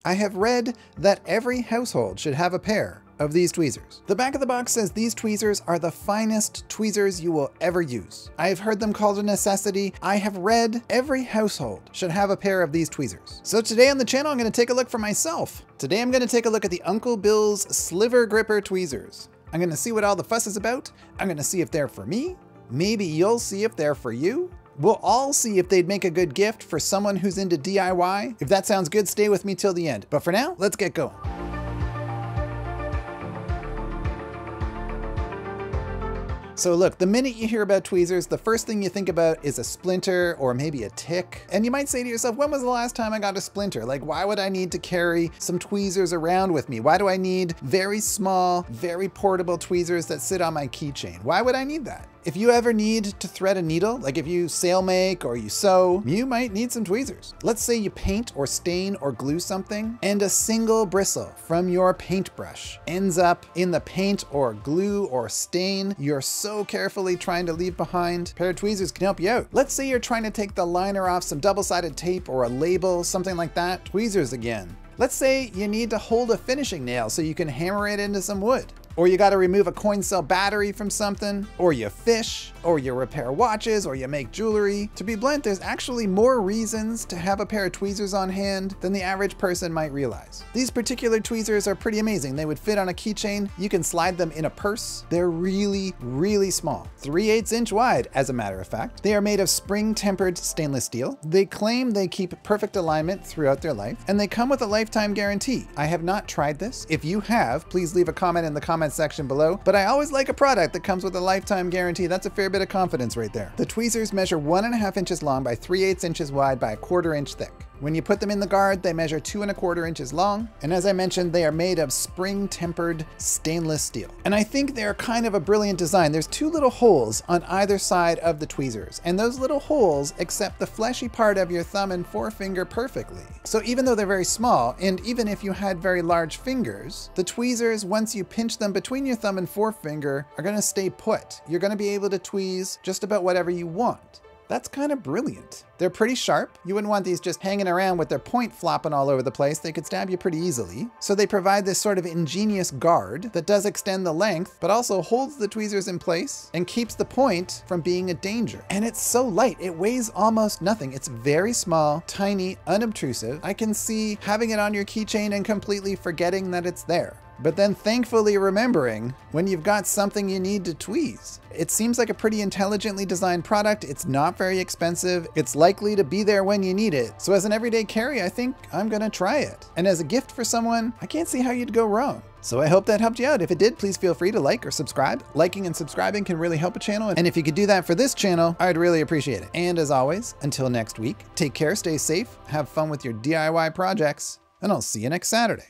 I have read that every household should have a pair of these tweezers. The back of the box says these tweezers are the finest tweezers you will ever use. I have heard them called a necessity. I have read every household should have a pair of these tweezers. So today on the channel, I'm gonna take a look for myself. Today I'm gonna take a look at the Uncle Bill's Sliver Gripper Tweezers. I'm gonna see what all the fuss is about. I'm gonna see if they're for me. Maybe you'll see if they're for you. We'll all see if they'd make a good gift for someone who's into DIY. If that sounds good, stay with me till the end. But for now, let's get going. So look, the minute you hear about tweezers, the first thing you think about is a splinter or maybe a tick. And you might say to yourself, when was the last time I got a splinter? Like, why would I need to carry some tweezers around with me? Why do I need very small, very portable tweezers that sit on my keychain? Why would I need that? If you ever need to thread a needle, like if you sail make or you sew, you might need some tweezers. Let's say you paint or stain or glue something and a single bristle from your paintbrush ends up in the paint or glue or stain you're so carefully trying to leave behind. A pair of tweezers can help you out. Let's say you're trying to take the liner off some double-sided tape or a label, something like that. Tweezers again. Let's say you need to hold a finishing nail so you can hammer it into some wood. Or you got to remove a coin cell battery from something, or you fish, or you repair watches, or you make jewelry. To be blunt, there's actually more reasons to have a pair of tweezers on hand than the average person might realize. These particular tweezers are pretty amazing. They would fit on a keychain. You can slide them in a purse. They're really, really small. 3/8 inch wide, as a matter of fact. They are made of spring-tempered stainless steel. They claim they keep perfect alignment throughout their life, and they come with a lifetime guarantee. I have not tried this. If you have, please leave a comment in the comment section below, but I always like a product that comes with a lifetime guarantee. That's a fair bit of confidence right there. The tweezers measure 1.5 inches long by 3/8 inches wide by 1/4 inch thick. When you put them in the guard, they measure 2.25 inches long. And as I mentioned, they are made of spring-tempered stainless steel. And I think they're kind of a brilliant design. There's two little holes on either side of the tweezers. And those little holes accept the fleshy part of your thumb and forefinger perfectly. So even though they're very small, and even if you had very large fingers, the tweezers, once you pinch them between your thumb and forefinger, are gonna stay put. You're gonna be able to tweeze just about whatever you want. That's kind of brilliant. They're pretty sharp. You wouldn't want these just hanging around with their point flopping all over the place. They could stab you pretty easily. So they provide this sort of ingenious guard that does extend the length, but also holds the tweezers in place and keeps the point from being a danger. And it's so light. It weighs almost nothing. It's very small, tiny, unobtrusive. I can see having it on your keychain and completely forgetting that it's there. But then thankfully remembering when you've got something you need to tweeze. It seems like a pretty intelligently designed product. It's not very expensive. It's likely to be there when you need it. So as an everyday carry, I think I'm gonna try it. And as a gift for someone, I can't see how you'd go wrong. So I hope that helped you out. If it did, please feel free to like or subscribe. Liking and subscribing can really help a channel. And if you could do that for this channel, I'd really appreciate it. And as always, until next week, take care, stay safe, have fun with your DIY projects, and I'll see you next Saturday.